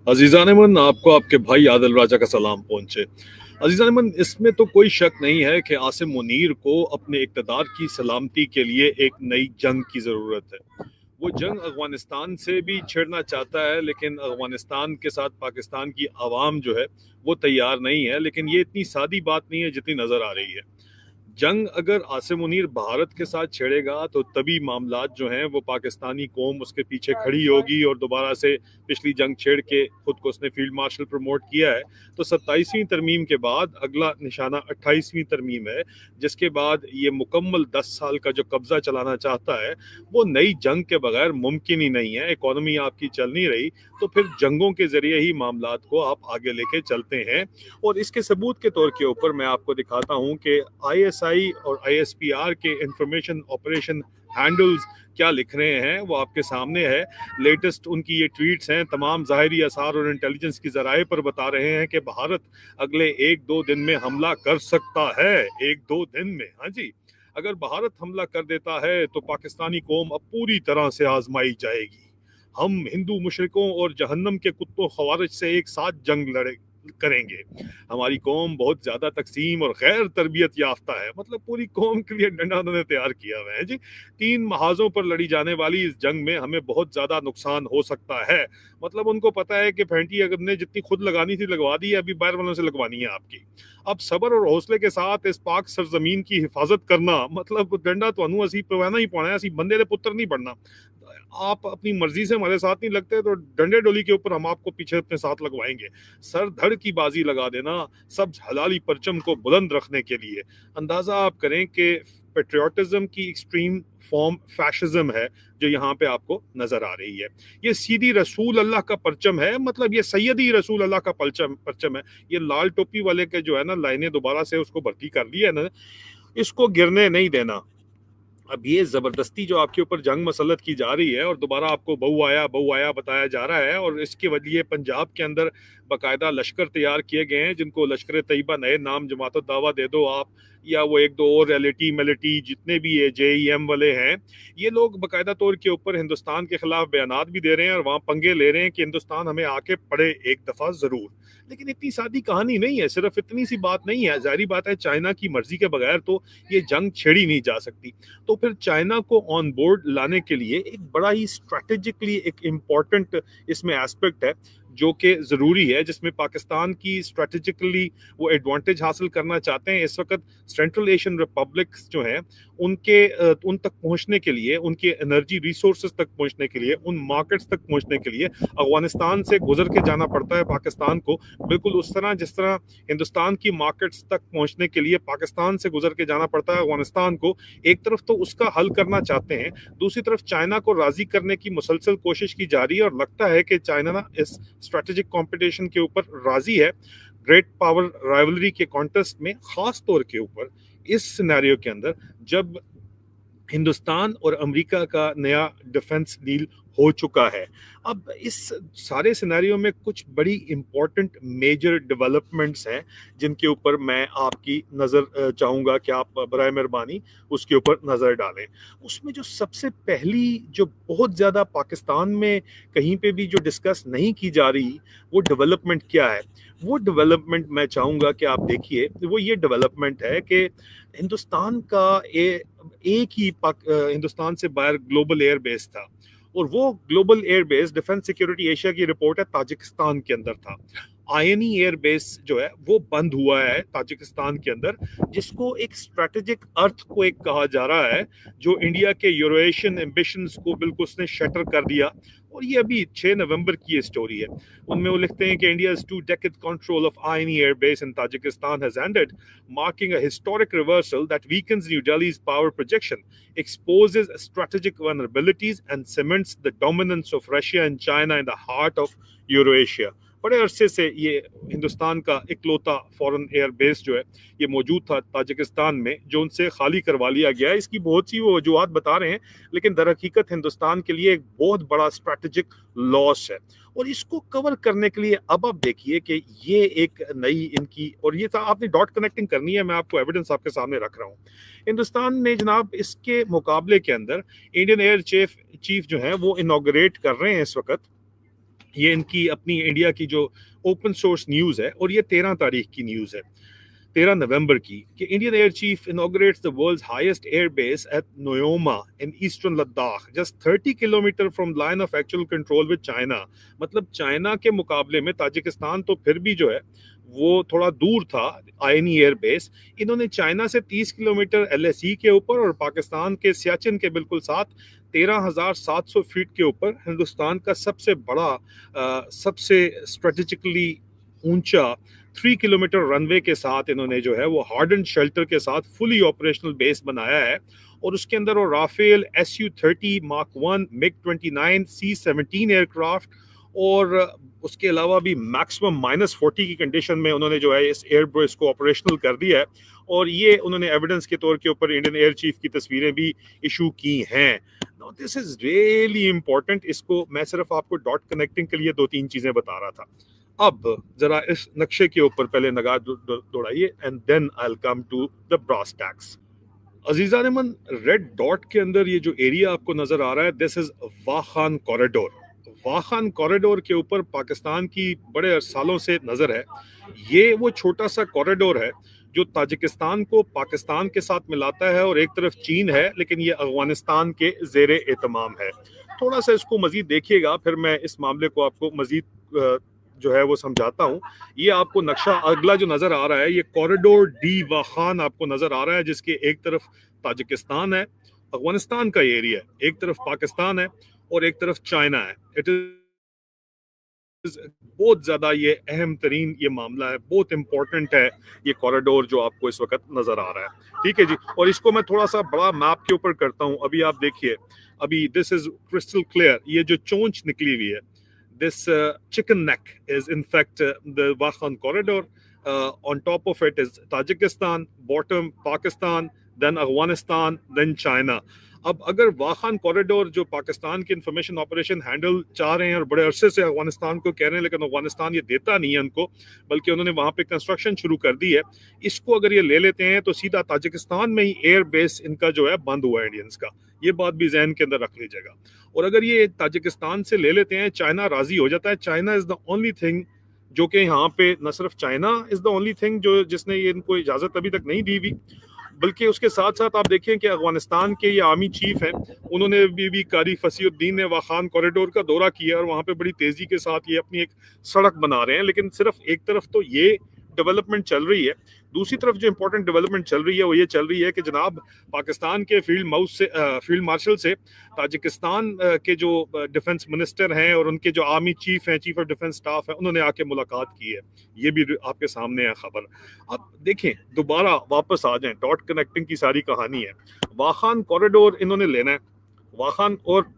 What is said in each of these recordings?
अजीज़ान अमन, आपको आपके भाई आदिल राजा का सलाम पहुंचे। अजीज़ान अमन, इसमें तो कोई शक नहीं है कि आसिम मुनीर को अपने इक़्तिदार की सलामती के लिए एक नई जंग की ज़रूरत है। वो जंग अफ़गानिस्तान से भी छेड़ना चाहता है, लेकिन अफ़गानिस्तान के साथ पाकिस्तान की आवाम जो है वो तैयार नहीं है। लेकिन ये इतनी सादी बात नहीं है जितनी नज़र आ रही है। जंग अगर आसिम मुनीर भारत के साथ छेड़ेगा तो तभी मामलात जो हैं वो पाकिस्तानी कौम उसके पीछे खड़ी होगी और दोबारा से पिछली जंग छेड़ के खुद को उसने फील्ड मार्शल प्रमोट किया है। तो 27वीं तरमीम के बाद अगला निशाना 28वीं तरमीम है, जिसके बाद ये मुकम्मल 10 साल का जो कब्जा चलाना चाहता है वो नई जंग के बगैर मुमकिन ही नहीं है। इकॉनमी आपकी चल नहीं रही तो फिर जंगों के जरिए ही मामलात को आप आगे लेके चलते हैं। और इसके सबूत के तौर के ऊपर मैं आपको दिखाता हूं कि आईएसआई और आईएसपीआर के इंफॉर्मेशन ऑपरेशन हैंडल्स क्या लिख रहे हैं वो आपके सामने है। लेटेस्ट उनकी ये ट्वीट्स हैं। तमाम ज़ाहिरी आसार और इंटेलिजेंस की ज़राए पर बता रहे हैं कि भारत अगले एक दो दिन में हमला कर सकता है। एक दो दिन में, हाँ जी, अगर भारत हमला कर देता है तो पाकिस्तानी कौम अब पूरी तरह से आजमाई जाएगी। हम हिंदू मुशरिकों और जहन्नम के कुत्तों खवारिज से एक साथ जंग लड़े करेंगे। हमारी कौम बहुत ज्यादा तकसीम और गैर तरबियत याफ्ता है। मतलब पूरी कौम के लिए डंडा उन्होंने तैयार किया हुआ है जी। 3 महाजों पर लड़ी जाने वाली इस जंग में हमें बहुत ज्यादा नुकसान हो सकता है। मतलब उनको पता है कि फेंटी अगर ने जितनी खुद लगानी थी लगवा दी है, अभी बाहर वालों से लगवानी है आपकी। अब सब्र और हौसले के साथ इस पाक सरजमीन की हिफाजत करना, मतलब डंडा तो असी पवाना ही पाना है। असी बंदे दे पुत्र नहीं बनना। आप अपनी मर्जी से हमारे साथ नहीं लगते तो डंडे डोली के ऊपर हम आपको पीछे अपने साथ लगवाएंगे। सर धड़ की बाजी लगा देना सब हलाली परचम को बुलंद रखने के लिए। अंदाजा आप करें कि पेट्रियाटिज्म की एक्सट्रीम फॉर्म फैशिज्म है जो यहाँ पे आपको नजर आ रही है। ये सीधी रसूल अल्लाह का परचम है, मतलब ये सैयदी रसूल अल्लाह का परचम है। ये लाल टोपी वाले के जो है ना लाइनें दोबारा से उसको भर्ती कर ली है ना, इसको गिरने नहीं देना। अब ये जबरदस्ती जो आपके ऊपर जंग मसलत की जा रही है और दोबारा आपको बहू आया बताया जा रहा है, और इसके लिए पंजाब के अंदर बाकायदा लश्कर तैयार किए गए हैं जिनको लश्कर तैयबा, नए नाम जमात दावा दे दो आप, या वो एक दो और एलिटी मेलिटी जितने भी ये जेईएम वाले हैं, ये लोग बाकायदा तौर के ऊपर हिंदुस्तान के खिलाफ बयानात भी दे रहे हैं और वहाँ पंगे ले रहे हैं कि हिंदुस्तान हमें आके पड़े एक दफा जरूर। लेकिन इतनी सादी कहानी नहीं है, सिर्फ इतनी सी बात नहीं है। जाहिर बात है चाइना की मर्जी के बगैर तो ये जंग छेड़ी नहीं जा सकती। तो फिर चाइना को ऑन बोर्ड लाने के लिए एक बड़ा ही स्ट्रैटेजिकली एक इम्पॉर्टेंट इसमें एस्पेक्ट है जो कि ज़रूरी है, जिसमें पाकिस्तान की स्ट्रैटेजिकली वो एडवांटेज हासिल करना चाहते हैं। इस वक्त सेंट्रल एशियन रिपब्लिक्स जो हैं उनके उन तक पहुंचने के लिए, उनके एनर्जी रिसोर्सेज तक पहुंचने के लिए, उन मार्केट्स तक पहुंचने के लिए अफगानिस्तान से गुजर के जाना पड़ता है पाकिस्तान को। बिल्कुल उस तरह जिस तरह हिंदुस्तान की मार्केट्स तक पहुंचने के लिए पाकिस्तान से गुजर के जाना पड़ता है अफगानिस्तान को। एक तरफ तो उसका हल करना चाहते हैं, दूसरी तरफ चाइना को राजी करने की मुसलसल कोशिश की जा रही है, और लगता है कि चाइना ना इस स्ट्रेटेजिक कंपटीशन के ऊपर राजी है। ग्रेट पावर राइवलरी के कॉन्टेस्ट में खास तौर के ऊपर इस सिनेरियो के अंदर जब हिंदुस्तान और अमेरिका का नया डिफेंस डील हो चुका है, अब इस सारे सिनेरियो में कुछ बड़ी इंपॉर्टेंट मेजर डेवलपमेंट्स हैं जिनके ऊपर मैं आपकी नज़र चाहूँगा कि आप बराए मेहरबानी उसके ऊपर नज़र डालें। उसमें जो सबसे पहली जो बहुत ज़्यादा पाकिस्तान में कहीं पे भी जो डिस्कस नहीं की जा रही वो डेवलपमेंट क्या है, वो डेवलपमेंट मैं चाहूँगा कि आप देखिए। वो ये डेवलपमेंट है कि हिंदुस्तान का एक ही हिंदुस्तान से बाहर ग्लोबल एयर बेस था, और वो global air base defence security Asia की रिपोर्ट है ताजिकिस्तान के अंदर था। आयनी एयर बेस जो है वो बंद हुआ है ताजिकिस्तान के अंदर, जिसको एक स्ट्रेटेजिक अर्थ को एक कहा जा रहा है जो इंडिया के यूरोएशियन एम्बिशंस को बिल्कुल उसने शटर कर दिया। और ये अभी 6 नवंबर की ये स्टोरी है। उनमें वो लिखते हैं कि India's 2-decade control of Ayni Air Base in Tajikistan has ended, marking a historic reversal that weakens New Delhi's power projection, exposes strategic vulnerabilities, and cements the dominance of Russia and China in the heart of Eurasia. बड़े अरसे से ये हिंदुस्तान का इकलौता foreign air base जो है ये मौजूद था ताजिकिस्तान में, जो उनसे खाली करवा लिया गया है। इसकी बहुत सी वो वजूहत बता रहे हैं, लेकिन दर हकीकत हिंदुस्तान के लिए एक बहुत बड़ा स्ट्रैटेजिक लॉस है। और इसको कवर करने के लिए अब आप देखिए कि ये एक नई इनकी, और ये आपने डॉट कनेक्टिंग करनी है, मैं आपको एविडेंस आपके सामने रख रहा हूँ। हिंदुस्तान ने जनाब इसके मुकाबले के अंदर इंडियन एयर चीफ जो है वो इनॉग्रेट कर रहे हैं इस वक्त ये इनकी अपनी इंडिया की जो ओपन सोर्स न्यूज़ है, और ये 13 तारीख की न्यूज़ है, 13 नवंबर की, कि Indian air chief inaugurates the world's highest air base at Nyoma in eastern Ladakh just 30 kilometre from line of actual control with China. मतलब चाइना के मुकाबले में ताजिकिस्तान तो फिर भी जो है वो थोड़ा दूर था, आयनी एयर बेस। इन्होंने चाइना से 30 किलोमीटर एलएसी के ऊपर और पाकिस्तान के सियाचिन के बिल्कुल साथ 13,700 फीट के ऊपर हिंदुस्तान का सबसे बड़ा सबसे स्ट्रेटेजिकली ऊंचा 3 किलोमीटर रनवे के साथ इन्होंने जो है वो हार्डन शेल्टर के साथ फुली ऑपरेशनल बेस बनाया है। और उसके अंदर वो Rafale SU-30 mark 1 MiG-29 C-17 aircraft, और उसके अलावा भी मैक्सिमम -40 की कंडीशन में उन्होंने जो है इस एयर बेस को ऑपरेशनल कर दिया है। और ये उन्होंने एविडेंस के तौर के ऊपर इंडियन एयर चीफ की तस्वीरें भी इशू की हैं। Now this is really important. इसको मैं सिर्फ आपको डॉट कनेक्टिंग के लिए 2-3 चीजें बता रहा था। अब जरा इस नक्शे के ऊपर पहले नगाह दौड़ाइए and then I will come to the brass tacks. अजीजा नेमन, रेड डॉट के अंदर ये जो एरिया आपको नजर आ रहा है, this is Wakhan corridor. Wakhan corridor के ऊपर पाकिस्तान की बड़े सालों से नजर है। ये वो छोटा सा कॉरिडोर है जो ताजिकिस्तान को पाकिस्तान के साथ मिलाता है, और एक तरफ चीन है, लेकिन ये अफगानिस्तान के जेरे एहतमाम है। थोड़ा सा इसको मजीद देखिएगा, फिर मैं इस मामले को आपको मजीद जो है वो समझाता हूँ। ये आपको नक्शा अगला जो नजर आ रहा है, ये कॉरिडोर डी वाखान आपको नजर आ रहा है, जिसके एक तरफ ताजिकिस्तान है, अफगानिस्तान का ये एरिया है, एक तरफ पाकिस्तान है और एक तरफ चाइना है। इट इज बहुत ज्यादा ये अहम तरीन ये मामला है, बहुत इंपॉर्टेंट है ये कॉरिडोर जो आपको इस वक्त नजर आ रहा है। ठीक है जी, और इसको मैं थोड़ा सा बड़ा मैप के ऊपर करता हूँ। अभी आप देखिए, अभी दिस इज क्रिस्टल क्लियर, ये जो चोंच निकली हुई है, this chicken neck is in fact the Wakhan corridor. On top of it is Tajikistan, bottom Pakistan, then Afghanistan, then China. अब अगर वाखान कॉरिडोर जो पाकिस्तान के इंफॉर्मेशन ऑपरेशन हैंडल चाह रहे हैं और बड़े अरसे से अफगानिस्तान को कह रहे हैं, लेकिन अफगानिस्तान ये देता नहीं है उनको, बल्कि उन्होंने वहां पे कंस्ट्रक्शन शुरू कर दी है। इसको अगर ये ले लेते हैं तो सीधा ताजिकिस्तान में ही एयर बेस इनका जो है बंद हुआ है इंडियंस का। ये बात भी जहन के अंदर रख लीजिएगा। और अगर ये ताजिकिस्तान से ले लेते हैं, चाइना राजी हो जाता है। China is the only thing जो कि यहाँ पे, न सिर्फ China is the only thing जो जिसने ये इनको इजाजत अभी तक नहीं दी हुई, बल्कि उसके साथ साथ आप देखें कि अफगानिस्तान के ये आर्मी चीफ हैं, उन्होंने भी कारी फसीउद्दीन ने वाखान कॉरिडोर का दौरा किया और वहां पे बड़ी तेजी के साथ ये अपनी एक सड़क बना रहे हैं। लेकिन सिर्फ एक तरफ तो ये डेवलपमेंट चल रही है, दूसरी तरफ जो इंपॉर्टेंट डेवलपमेंट चल रही है वो ये चल रही है कि जनाब पाकिस्तान के फील्ड मार्शल से ताजिकिस्तान के जो डिफेंस मिनिस्टर हैं और उनके जो आर्मी चीफ हैं, चीफ ऑफ डिफेंस स्टाफ है, उन्होंने आके मुलाकात की है। ये भी आपके सामने है खबर। अब देखें, दोबारा वापस आ जाएं, डॉट कनेक्टिंग की सारी कहानी है। वाखान कॉरिडोर इन्होंने लेना है। वाखान और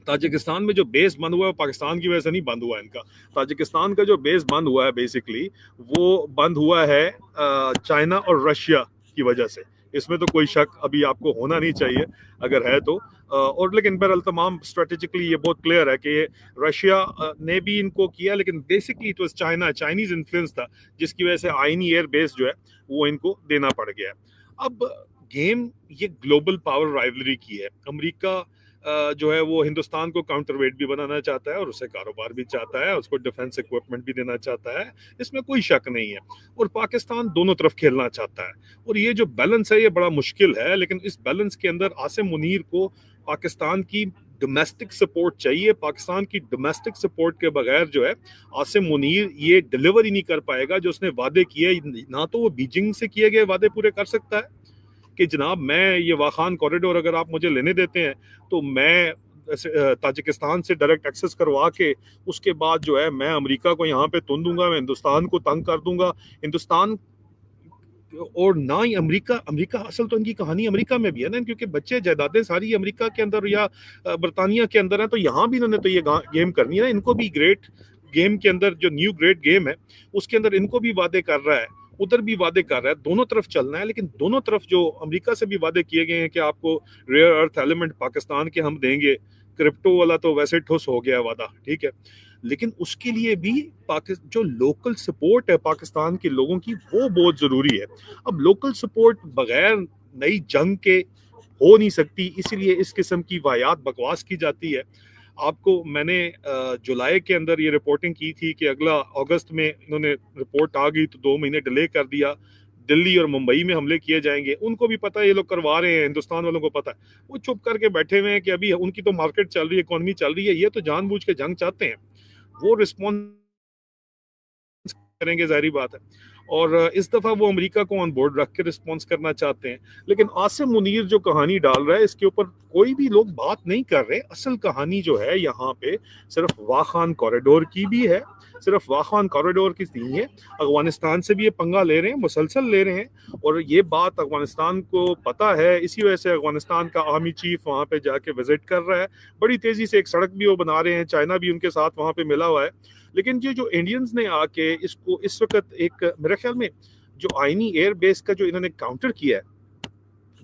ताजिकिस्तान में जो बेस बंद हुआ है पाकिस्तान की वजह से नहीं बंद हुआ है इनका। ताजिकिस्तान का जो बेस बंद हुआ है बेसिकली वो बंद हुआ है चाइना और रशिया की वजह से। इसमें तो कोई शक अभी आपको होना नहीं चाहिए अगर है तो। और लेकिन बहरहाल तमाम स्ट्रेटेजिकली ये बहुत क्लियर है कि रशिया ने भी इनको किया, लेकिन basically it was China, Chinese influence था जिसकी वजह से आईनी एयर बेस जो है वो इनको देना पड़ गया। अब गेम ये ग्लोबल पावर राइवलरी की है। अमेरिका जो है वो हिंदुस्तान को काउंटरवेट भी बनाना चाहता है और उसे कारोबार भी चाहता है, उसको डिफेंस इक्विपमेंट भी देना चाहता है, इसमें कोई शक नहीं है। और पाकिस्तान दोनों तरफ खेलना चाहता है, और ये जो बैलेंस है ये बड़ा मुश्किल है। लेकिन इस बैलेंस के अंदर आसिम मुनीर को पाकिस्तान की डोमेस्टिक सपोर्ट चाहिए। पाकिस्तान की डोमेस्टिक सपोर्ट के बगैर जो है आसिम मुनीर ये डिलीवर ही नहीं कर पाएगा जो उसने वादे किए। ना तो वो बीजिंग से किए गए वादे पूरे कर सकता है कि जनाब मैं ये वाखान कॉरिडोर अगर आप मुझे लेने देते हैं तो मैं ताजिकिस्तान से डायरेक्ट एक्सेस करवा के उसके बाद जो है मैं अमेरिका को यहाँ पे तुन दूंगा, मैं हिंदुस्तान को तंग कर दूंगा। हिंदुस्तान और ना ही अमेरिका, अमेरिका असल तो इनकी कहानी अमेरिका में भी है ना, क्योंकि बच्चे जायदादें सारी अमेरिका के अंदर या बरतानिया के अंदर है, तो यहाँ भी इन्होंने तो ये गेम करनी है ना। इनको भी ग्रेट गेम के अंदर जो न्यू ग्रेट गेम है उसके अंदर इनको भी वादे कर रहा है, उधर भी वादे कर रहा है, दोनों तरफ चलना है। लेकिन दोनों तरफ जो अमेरिका से भी वादे किए गए हैं कि आपको रेयर अर्थ एलिमेंट पाकिस्तान के हम देंगे, क्रिप्टो वाला तो वैसे ठुस हो गया वादा, ठीक है, लेकिन उसके लिए भी जो लोकल सपोर्ट है पाकिस्तान के लोगों की वो बहुत जरूरी है। अब लोकल सपोर्ट बगैर नई जंग के हो नहीं सकती, इसीलिए इस किस्म की वाहियात बकवास की जाती है। आपको मैंने जुलाई के अंदर ये रिपोर्टिंग की थी कि अगला अगस्त में इन्होंने रिपोर्ट आ गई तो 2 महीने डिले कर दिया, दिल्ली और मुंबई में हमले किए जाएंगे। उनको भी पता है ये लोग करवा रहे हैं, हिंदुस्तान वालों को पता है। वो चुप करके बैठे हुए हैं कि अभी उनकी तो मार्केट चल रही है, इकोनॉमी चल रही है, ये तो जानबूझ के जंग चाहते हैं। वो रिस्पॉन्स करेंगे, जाहिर बात है। और इस दफा वो अमेरिका को ऑन बोर्ड रख के रिस्पॉन्स करना चाहते हैं। लेकिन आसिम मुनीर जो कहानी डाल रहा है, इसके ऊपर कोई भी लोग बात नहीं कर रहे। असल कहानी जो है यहाँ पे सिर्फ वाखान कॉरिडोर की भी है, सिर्फ वाखान कॉरिडोर की नहीं है। अफगानिस्तान से भी ये पंगा ले रहे हैं, मुसलसल ले रहे हैं। और ये बात अफगानिस्तान को पता है, इसी वजह से अफगानिस्तान का आर्मी चीफ वहाँ पे जाके विजिट कर रहा है। बड़ी तेजी से एक सड़क भी वो बना रहे हैं, चाइना भी उनके साथ वहाँ पे मिला हुआ है। लेकिन ये जो इंडियंस ने आके इसको इस वक्त एक, मेरे ख्याल में जो आईनी एयर बेस का जो इन्होंने काउंटर किया है,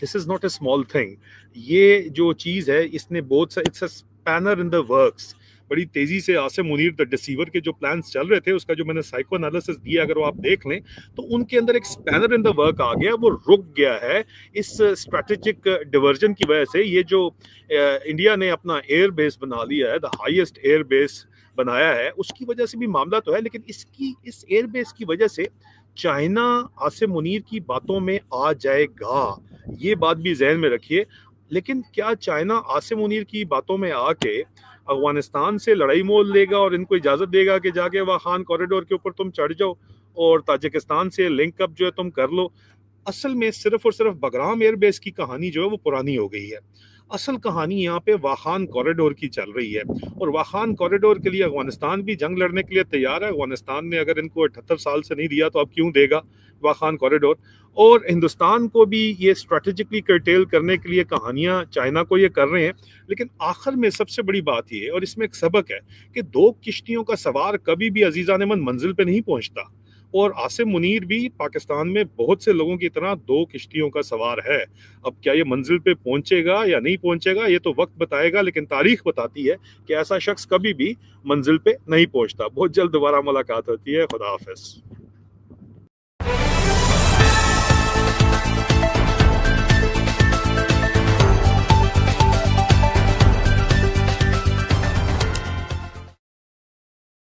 this is not a small thing. ये जो चीज है, इसने बहुत सा, it's a spanner in the works. बड़ी तेजी से आसिम मुनीर द डिसीवर के जो प्लान्स चल रहे थे, उसका जो मैंने साइको एनालिसिस दिया, अगर वो आप देख लें तो उनके अंदर एक स्पैनर इन द वर्क आ गया, वो रुक गया है इस स्ट्रेटेजिक डिवर्जन की वजह से। ये जो इंडिया ने अपना एयर बेस बना लिया है, द हाईएस्ट एयर बेस बनाया है, उसकी वजह से भी मामला तो है। लेकिन इसकी, इस एयर बेस की वजह से चाइना आसिम मुनीर की बातों में आ जाएगा, ये बात भी जहन में रखिए। लेकिन क्या चाइना आसिम मुनीर की बातों में आके अफगानिस्तान से लड़ाई मोल लेगा और इनको इजाजत देगा कि जाके वाखान कॉरिडोर के ऊपर तुम चढ़ जाओ और ताजिकिस्तान से लिंक अप जो है तुम कर लो? असल में सिर्फ और सिर्फ बगराम एयरबेस की कहानी जो है वो पुरानी हो गई है। असल कहानी यहाँ पे वाखान कॉरिडोर की चल रही है। और वाखान कॉरिडोर के लिए अफगानिस्तान भी जंग लड़ने के लिए तैयार है। अफगानिस्तान ने अगर इनको 78 साल से नहीं दिया तो अब क्यों देगा वाखान कॉरिडोर? और हिंदुस्तान को भी ये स्ट्रेटेजिकली कर्टेल करने के लिए कहानियां चाइना को ये कर रहे हैं। लेकिन आखिर में सबसे बड़ी बात ये, और इसमें एक सबक है, कि दो किश्तियों का सवार कभी भी अजीजान मंजिल पे नहीं पहुंचता। और आसिम मुनीर भी पाकिस्तान में बहुत से लोगों की तरह दो किश्तियों का सवार है। अब क्या ये मंजिल पे पहुंचेगा या नहीं पहुंचेगा, ये तो वक्त बताएगा। लेकिन तारीख बताती है कि ऐसा शख्स कभी भी मंजिल पे नहीं पहुंचता। बहुत जल्द दोबारा मुलाकात होती है। खुदा हाफिज।